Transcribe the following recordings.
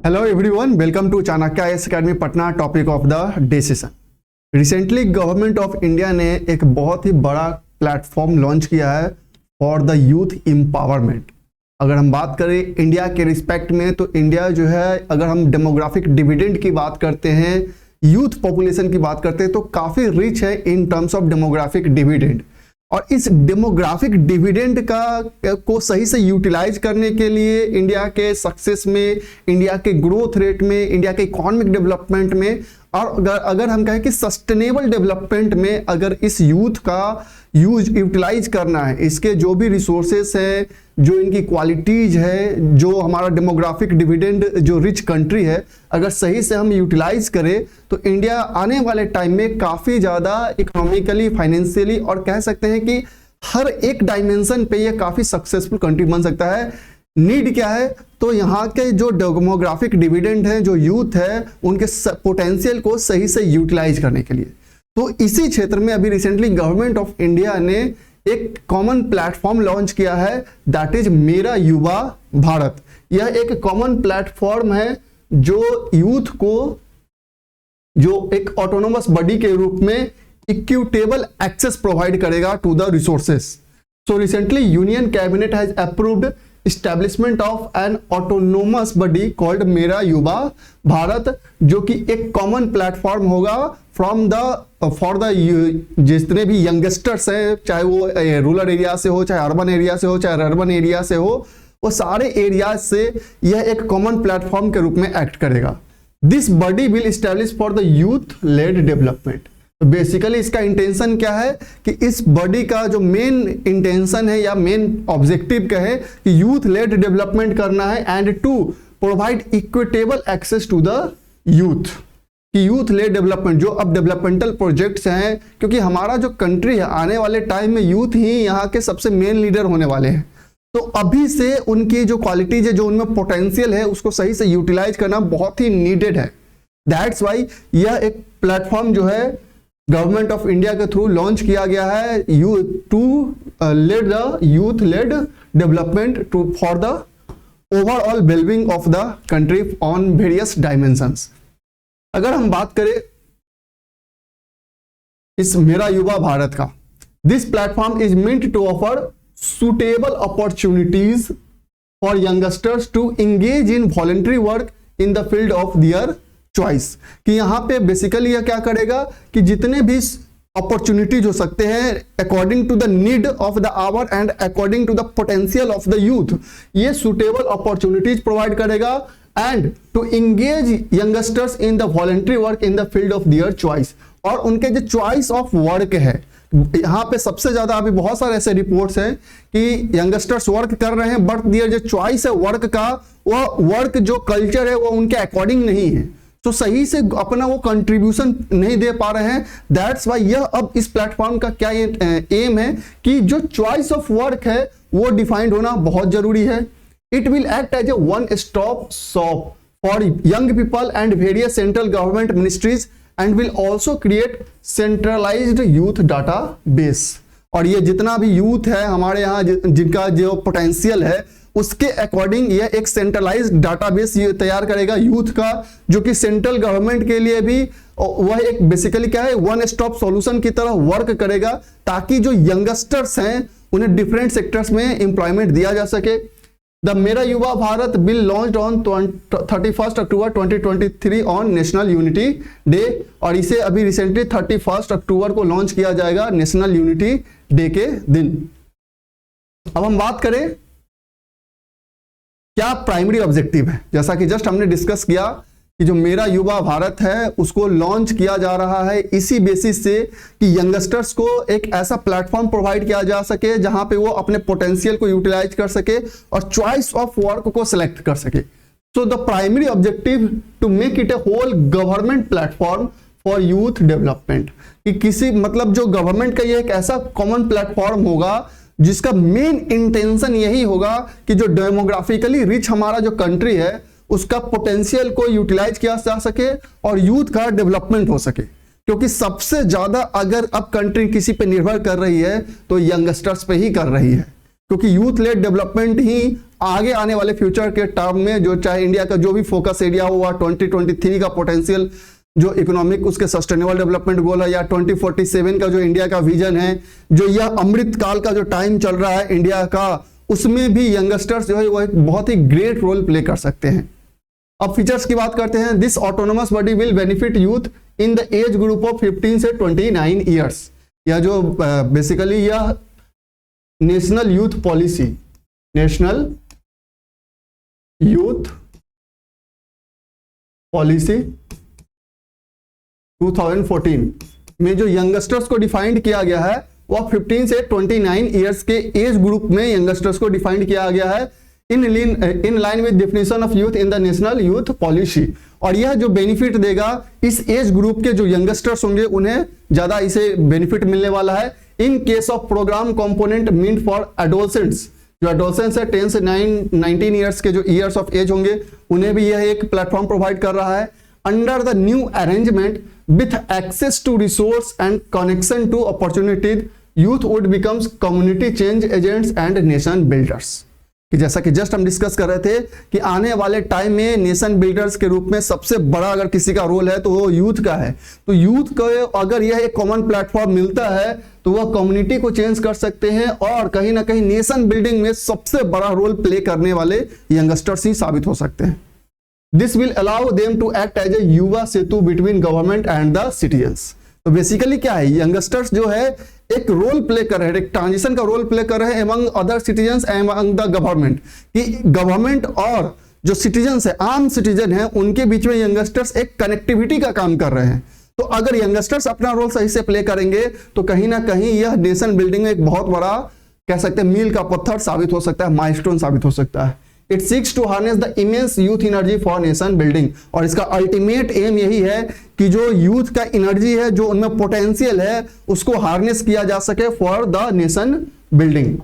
Hello everyone, welcome to Chanakya IAS academy Patna. Topic of the day session. Recently government of India ने एक बहुत ही बड़ा platform launch किया है फॉर द यूथ एम्पावरमेंट। अगर हम बात करें इंडिया के रिस्पेक्ट में, तो इंडिया जो है, अगर हम डेमोग्राफिक डिविडेंड की बात करते हैं, यूथ पॉपुलेशन की बात करते हैं, तो काफ़ी रिच है in terms of demographic dividend. और इस डेमोग्राफिक डिविडेंड को सही से यूटिलाइज करने के लिए इंडिया के सक्सेस में, इंडिया के ग्रोथ रेट में, इंडिया के इकोनॉमिक डेवलपमेंट में, और अगर हम कहें कि सस्टेनेबल डेवलपमेंट में अगर इस यूथ का यूटिलाइज करना है, इसके जो भी रिसोर्सेस हैं, जो इनकी क्वालिटीज है, जो हमारा डेमोग्राफिक डिविडेंड जो रिच कंट्री है, अगर सही से हम यूटिलाइज करें तो इंडिया आने वाले टाइम में काफ़ी ज़्यादा इकोनॉमिकली, फाइनेंशियली और कह सकते हैं कि हर एक डायमेंशन पे ये काफ़ी सक्सेसफुल कंट्री बन सकता है। नीड क्या है? तो यहाँ के जो डेमोग्राफिक डिविडेंड है, जो यूथ है, उनके पोटेंशियल को सही से यूटिलाइज करने के लिए। तो इसी क्षेत्र में अभी रिसेंटली गवर्नमेंट ऑफ इंडिया ने एक कॉमन प्लेटफॉर्म लॉन्च किया है, दैट इज मेरा युवा भारत। यह एक कॉमन प्लेटफॉर्म है जो यूथ को जो एक ऑटोनोमस बॉडी के रूप में इक्विटेबल एक्सेस प्रोवाइड करेगा to the resources. So recently union cabinet has approved establishment of an autonomous body called मेरा युवा भारत, जो कि एक कॉमन प्लेटफॉर्म होगा फॉर द जितने भी यंगस्टर्स हैं, चाहे वो रूरल एरिया से हो, चाहे अर्बन एरिया से हो, चाहे अर्बन एरिया से हो, वो सारे एरियाज से यह एक कॉमन प्लेटफॉर्म के रूप में एक्ट करेगा। This body will establish for the youth led development. तो बेसिकली इसका इंटेंशन क्या है कि इस बॉडी का जो मेन इंटेंशन है या मेन ऑब्जेक्टिव क्या है कि यूथ लेड डेवलपमेंट करना है and to provide equitable access to the youth. कि यूथ लेड डेवलपमेंट, जो अब डेवलपमेंटल प्रोजेक्ट्स हैं, क्योंकि हमारा जो कंट्री है आने वाले टाइम में यूथ ही यहाँ के सबसे मेन लीडर होने वाले हैं, तो अभी से उनकी जो क्वालिटीज है, जो उनमें पोटेंशियल है, उसको सही से यूटिलाइज करना बहुत ही नीडेड है। दैट्स वाई यह एक प्लेटफॉर्म जो है गवर्नमेंट ऑफ इंडिया के थ्रू लॉन्च किया गया है to led the youth led development to for the overall wellbeing of the country on various dimensions. अगर हम बात करें इस मेरा युवा भारत का, this platform is meant to offer suitable opportunities for youngsters to engage in voluntary work in the field of their choice. कि यहाँ पे basically यह क्या करेगा कि जितने भी अपॉर्चुनिटीज हो सकते हैं according to the need of the hour and according to the potential of the youth, ये सुटेबल अपॉर्चुनिटीज प्रोवाइड करेगा and to engage youngsters in the voluntary work in the field of their choice. और उनके जो choice of work है, यहाँ पे सबसे ज्यादा अभी बहुत सारे ऐसे रिपोर्ट्स हैं कि यंगस्टर्स वर्क कर रहे हैं बट देयर जो चॉइस है वर्क का, वह वर्क जो कल्चर है वो उनके अकॉर्डिंग नहीं है, तो सही से अपना वो कंट्रीब्यूशन नहीं दे पा रहे हैं। दैट्स वाई यह अब इस प्लेटफॉर्म का क्या एम है कि जो चॉइस ऑफ वर्क है वो डिफाइंड होना बहुत जरूरी है। It will act as a one stop shop for young people and various central government ministries and will also create centralised youth data base. और ये जितना भी यूथ है हमारे यहाँ जिनका जो पोटेंशियल है उसके अकॉर्डिंग यह एक सेंट्रलाइज्ड डाटाबेस ये तैयार करेगा यूथ का, जो कि सेंट्रल गवर्नमेंट के लिए भी वह एक बेसिकली क्या है वन स्टॉप सॉल्यूशन की तरह वर्क करेगा, ताकि जो यंगस्टर्स हैं उन्हें डिफरेंट सेक्टर्स में एम्प्लॉयमेंट दिया जा सके। द मेरा Yuva Bharat bill launched on 31 October 2023 on national unity day, और इसे अभी रिसेंटली 31 अक्टूबर को लॉन्च किया जाएगा नेशनल यूनिटी डे के दिन। अब हम बात करें क्या प्राइमरी ऑब्जेक्टिव है। जैसा कि जस्ट हमने डिस्कस किया कि जो मेरा युवा भारत है उसको लॉन्च किया जा रहा है इसी बेसिस से कि यंगस्टर्स को एक ऐसा प्लेटफॉर्म प्रोवाइड किया जा सके जहां पे वो अपने पोटेंशियल को यूटिलाइज कर सके और चॉइस ऑफ वर्क को सिलेक्ट कर सके। So the primary objective to make it a whole government platform for youth development, कि किसी मतलब जो गवर्नमेंट का ये एक ऐसा कॉमन प्लेटफॉर्म होगा जिसका मेन इंटेंशन यही होगा कि जो डेमोग्राफिकली रिच हमारा जो कंट्री है उसका पोटेंशियल को यूटिलाइज किया जा सके और यूथ का डेवलपमेंट हो सके। क्योंकि सबसे ज्यादा अगर अब कंट्री किसी पे निर्भर कर रही है तो यंगस्टर्स पे ही कर रही है। क्योंकि यूथ लेड डेवलपमेंट ही आगे आने वाले फ्यूचर के टर्म में जो चाहे इंडिया का जो भी फोकस एरिया हुआ 2023 का पोटेंशियल जो इकोनॉमिक उसके सस्टेनेबल डेवलपमेंट गोल है, या 2047 का जो इंडिया का विजन है, जो यह अमृत काल का जो टाइम चल रहा है इंडिया का, उसमें भी यंगस्टर्स जो है वो एक बहुत ही ग्रेट रोल प्ले कर सकते हैं। अब फीचर्स की बात करते हैं। This autonomous body will benefit youth in the age group of 15 से 29 ईयर्स। यह जो बेसिकली यह national youth policy, national youth policy 2014 में जो यंगस्टर्स को डिफाइंड किया गया है वह 15 से 29 ईयर्स के एज ग्रुप में यंगस्टर्स को डिफाइंड किया गया है in line with definition of youth in the national youth policy. और यह जो बेनिफिट देगा इस एज ग्रुप के जो यंगस्टर्स होंगे उन्हें ज्यादा इसे बेनिफिट मिलने वाला है। In case of programme component meant for adolescents, जो एडोलसेंट्स है 10 से 19 ईयर्स के जो ईयर्स ऑफ एज होंगे उन्हें भी यह एक प्लेटफॉर्म प्रोवाइड कर रहा है। Under the new arrangement with access to resource and connection to opportunities, youth would becomes community change agents and nation builders. कि जैसा कि जस्ट हम डिस्कस कर रहे थे कि आने वाले टाइम में नेशन बिल्डर्स के रूप में सबसे बड़ा अगर किसी का रोल है तो वो यूथ का है। तो यूथ को अगर यह एक कॉमन प्लेटफॉर्म मिलता है तो वह कम्युनिटी को चेंज कर सकते हैं और कहीं ना कहीं नेशन बिल्डिंग में सबसे बड़ा रोल प्ले करने वाले यंगस्टर्स ही साबित हो सकते हैं। This will allow them to act as a युवा सेतु between government and the citizens. तो बेसिकली क्या है, यंगस्टर्स जो है एक रोल प्ले कर रहे हैं, एक ट्रांजिशन का रोल प्ले कर रहे हैं among other citizens among the government, कि गवर्नमेंट और जो सिटीजन्स है, आम सिटीजन है, उनके बीच में यंगस्टर्स एक कनेक्टिविटी का काम कर रहे हैं। तो अगर यंगस्टर्स अपना रोल सही से प्ले करेंगे तो कहीं ना कहीं यह नेशन बिल्डिंग में एक बहुत बड़ा कह सकते हैं मील का पत्थर साबित हो सकता है, माइलस्टोन साबित हो सकता है। It seeks to harness the immense youth energy for nation building. और इसका अल्टीमेट एम यही है कि जो यूथ का एनर्जी है, जो उनमें पोटेंशियल है, उसको हार्नेस किया जा सके फॉर द नेशन बिल्डिंग।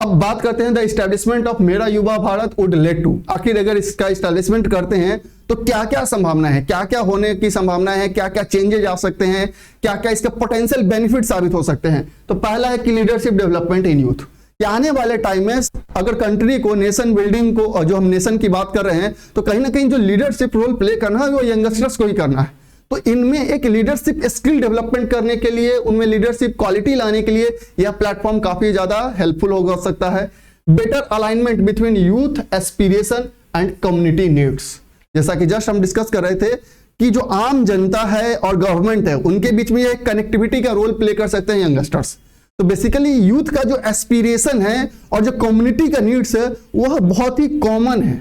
अब बात करते हैं द एस्टैब्लिशमेंट ऑफ मेरा Yuva Bharat would led to. आखिर अगर इसका एस्टैब्लिशमेंट करते हैं तो क्या क्या संभावना है, क्या क्या होने की संभावना है, क्या क्या चेंजेस आ सकते हैं, क्या क्या इसके पोटेंशियल बेनिफिट साबित हो सकते हैं। तो पहला है कि लीडरशिप डेवलपमेंट इन यूथ, कि आने वाले टाइम में अगर कंट्री को, नेशन बिल्डिंग को, जो हम नेशन की बात कर रहे हैं, तो कहीं ना कहीं जो लीडरशिप रोल प्ले करना है वो यंगस्टर्स को ही करना है। तो इनमें एक लीडरशिप स्किल डेवलपमेंट करने के लिए, उनमें लीडरशिप क्वालिटी लाने के लिए यह प्लेटफॉर्म काफी ज्यादा हेल्पफुल हो सकता है। Better alignment between youth aspiration and community needs, जैसा कि जस्ट हम डिस्कस कर रहे थे कि जो आम जनता है और गवर्नमेंट है उनके बीच में एक कनेक्टिविटी का रोल प्ले कर सकते हैं यंगस्टर्स। तो बेसिकली यूथ का जो एस्पिरेशन है और जो कम्युनिटी का नीड्स है वह बहुत ही कॉमन है।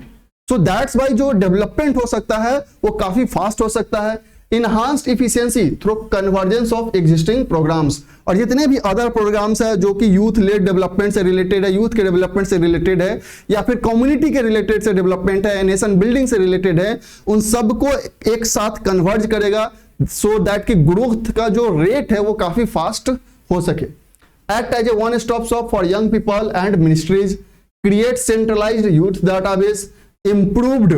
सो दैट्स वाई जो डेवलपमेंट हो सकता है वो काफी फास्ट हो सकता है। Enhanced efficiency through convergence of existing programmes, और जितने भी अदर प्रोग्राम्स है जो कि यूथ लेड डेवलपमेंट से रिलेटेड है, यूथ के डेवलपमेंट से रिलेटेड है, या फिर कम्युनिटी के रिलेटेड से डेवलपमेंट है, नेशन बिल्डिंग से रिलेटेड है, उन सबको एक साथ कन्वर्ज करेगा सो दैट कि ग्रोथ का जो रेट है वो काफी फास्ट हो सके। Act as a one-stop shop for young people and ministries, create centralized youth database, improved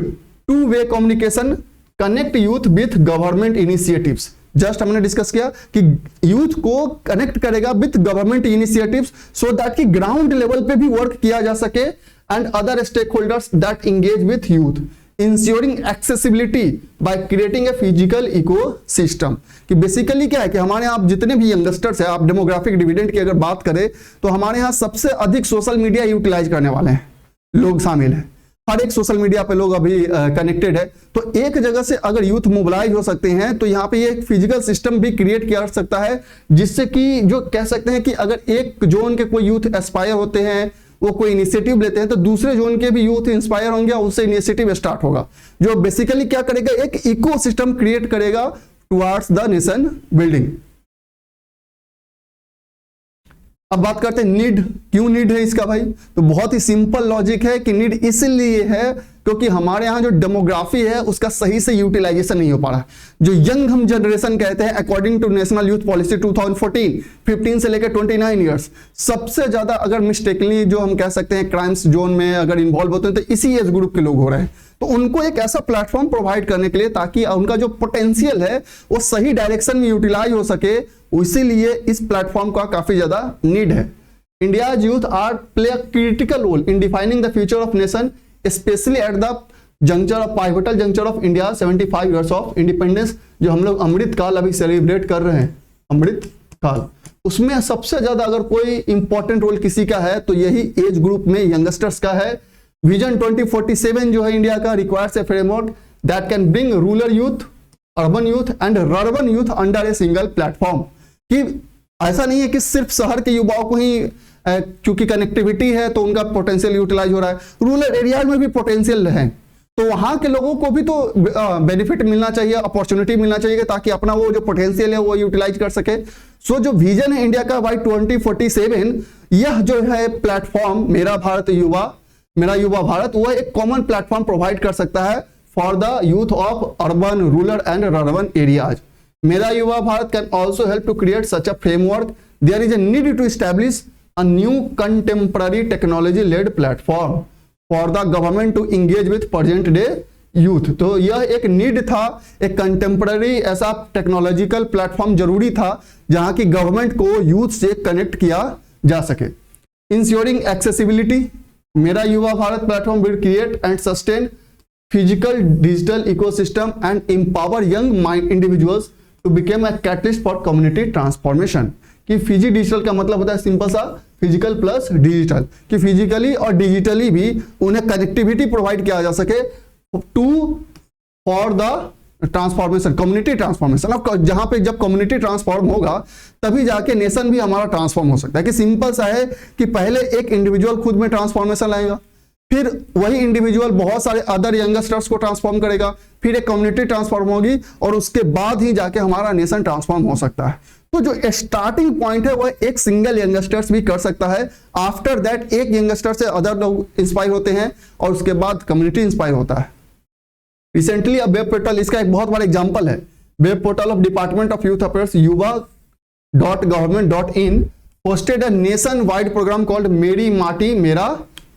two-way communication, connect youth with government initiatives। Just हमने डिस्कस किया कि यूथ को कनेक्ट करेगा with government initiatives so that कि ground level पे भी work किया जा सके, and other stake holders that engage with youth, ensuring accessibility by creating a physical ecosystem. कि बेसिकली क्या है कि हमारे यहाँ जितने भी यंगस्टर्स हैं, आप डेमोग्राफिक डिविडेंड की अगर बात करें तो हमारे यहाँ सबसे अधिक सोशल मीडिया यूटिलाइज करने वाले हैं लोग शामिल हैं। हर एक सोशल मीडिया पे लोग अभी कनेक्टेड है। तो एक जगह से अगर यूथ मोबिलाइज हो सकते हैं तो यहाँ पे ये फिजिकल सिस्टम भी क्रिएट किया जा सकता है, जिससे कि जो कह सकते हैं कि अगर एक जोन के कोई यूथ एस्पायर होते हैं, वो कोई इनिशिएटिव लेते हैं, तो दूसरे जोन के भी यूथ इंस्पायर होंगे और उससे इनिशिएटिव स्टार्ट होगा, जो बेसिकली क्या करेगा, एक इकोसिस्टम क्रिएट करेगा टुवर्ड्स द नेशन बिल्डिंग। अब बात करते हैं नीड, क्यों नीड है इसका भाई। तो बहुत ही सिंपल लॉजिक है कि नीड इसलिए है क्योंकि हमारे यहाँ जो डेमोग्राफी है उसका सही से यूटिलाइजेशन नहीं हो पा रहा है। जो यंग हम जनरेशन कहते हैं, according to national youth policy 2014, 15 से लेकर 29 ईयर्स, सबसे ज्यादा अगर मिस्टेकली जो हम कह सकते हैं क्राइम्स जोन में अगर इन्वॉल्व होते हैं तो इसी एज ग्रुप के लोग हो रहे हैं। तो उनको एक ऐसा प्लेटफॉर्म प्रोवाइड करने के लिए ताकि उनका जो पोटेंशियल है वो सही डायरेक्शन में यूटिलाइज हो सके, इसीलिए इस प्लेटफॉर्म का काफी ज्यादा नीड है। India's youth are play a critical role in defining the future of nation, especially at the juncture of pivotal juncture of India 75 years of independence, जो हम लोग अमृत काल अभी सेलिब्रेट कर रहे हैं, अमृत काल, उसमें सबसे ज्यादा अगर कोई इंपॉर्टेंट रोल किसी का है तो यही एज ग्रुप में यंगस्टर्स का है। विजन 2047 जो है इंडिया का requires a framework that can bring rural youth, urban youth and rurban youth under a single platform. कि ऐसा नहीं है कि सिर्फ शहर के युवाओं को ही क्योंकि कनेक्टिविटी है तो उनका पोटेंशियल यूटिलाइज हो रहा है, रूरल एरिया में भी पोटेंशियल है तो वहां के लोगों को भी तो बेनिफिट मिलना चाहिए, अपॉर्चुनिटी मिलना चाहिए ताकि अपना वो जो पोटेंशियल है वो यूटिलाइज कर सके। सो जो विजन है इंडिया का बाय 2047, यह जो है प्लेटफॉर्म मेरा भारत युवा, मेरा युवा भारत, वो एक कॉमन प्लेटफॉर्म प्रोवाइड कर सकता है for the youth of urban, rural and rurban areas. मेरा Yuva Bharat can also help to create such a framework. There is a need to establish a new contemporary technology-led platform for the government to engage with present day youth. तो यह एक need था, एक contemporary ऐसा technological platform जरूरी था जहां की गवर्नमेंट को यूथ से कनेक्ट किया जा सके। Ensuring accessibility, Mera Yuva Bharat platform will create and sustain physical digital ecosystem and empower young mind individuals to become a catalyst for community transformation. कि फिजी डिजिटल का मतलब होता है सिंपल सा फिजिकल प्लस डिजिटल, कि फिजिकली और डिजिटली भी उन्हें कनेक्टिविटी प्रोवाइड किया जा सके to for the transformation, community transformation. अब जहां पे जब कम्युनिटी ट्रांसफॉर्म होगा तभी जाके नेशन भी हमारा ट्रांसफॉर्म हो सकता है। कि सिंपल सा है कि पहले एक इंडिविजुअल खुद में ट्रांसफॉर्मेशन लाएगा, फिर वही इंडिविजुअल बहुत सारे अदर यंगस्टर्स को ट्रांसफॉर्म करेगा, फिर एक कम्युनिटी ट्रांसफॉर्म होगी और उसके बाद ही जाके हमारा नेशन ट्रांसफॉर्म हो सकता है। तो जो स्टार्टिंग पॉइंट है वह एक सिंगल यंगस्टर्स भी कर सकता है, आफ्टर दैट एक यंगस्टर से अदर लोग इंस्पायर होते हैं और उसके बाद कम्युनिटी इंस्पायर होता है। रिसेंटली अब वेब पोर्टल, इसका एक बहुत बड़ा एग्जांपल है, web portal of department of youth affairs yuva.government.in posted a nation-wide program called मेरी माटी मेरा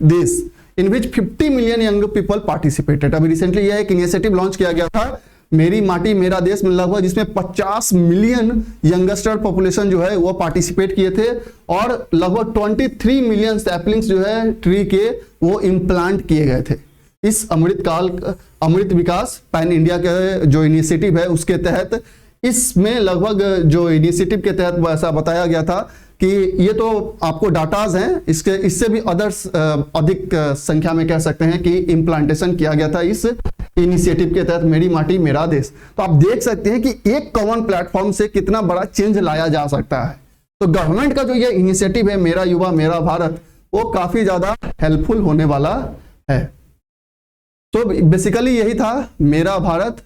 देश, in which 50 million young people participated। अभी रिसेंटली यह एक इनिशिएटिव लॉन्च किया गया था मेरी माटी मेरा देश में लगभग, जिसमें 50 मिलियन यंगस्टर पॉपुलेशन जो है वो पार्टिसिपेट किए थे और लगभग 23 मिलियन सैपलिंग्स जो है ट्री के वो इम्प्लांट किए गए थे। इस अमृत विकास पैन इंडिया के जो इनिशिएटिव है उसके तहत, इसमें लगभग जो इनिशिएटिव के तहत ऐसा बताया गया था कि ये तो आपको डाटाज हैं, इससे भी अदर्स अधिक संख्या में कह सकते हैं कि इम्प्लांटेशन किया गया था इस इनिशिएटिव के तहत मेरी माटी मेरा देश। तो आप देख सकते हैं कि एक कॉमन प्लेटफॉर्म से कितना बड़ा चेंज लाया जा सकता है। तो गवर्नमेंट का जो ये इनिशिएटिव है मेरा युवा मेरा भारत, वो काफी ज्यादा हेल्पफुल होने वाला है। तो बेसिकली यही था मेरा भारत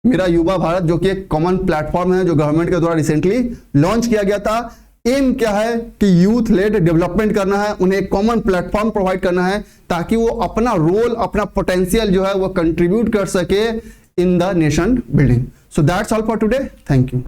मेरा युवा भारत, जो कि एक कॉमन प्लेटफॉर्म है जो गवर्नमेंट के द्वारा रिसेंटली लॉन्च किया गया था। एम क्या है कि यूथ लेड डेवलपमेंट करना है, उन्हें एक कॉमन प्लेटफॉर्म प्रोवाइड करना है ताकि वो अपना रोल, अपना पोटेंशियल जो है वो कंट्रीब्यूट कर सके in the nation building. So that's all for today, thank you.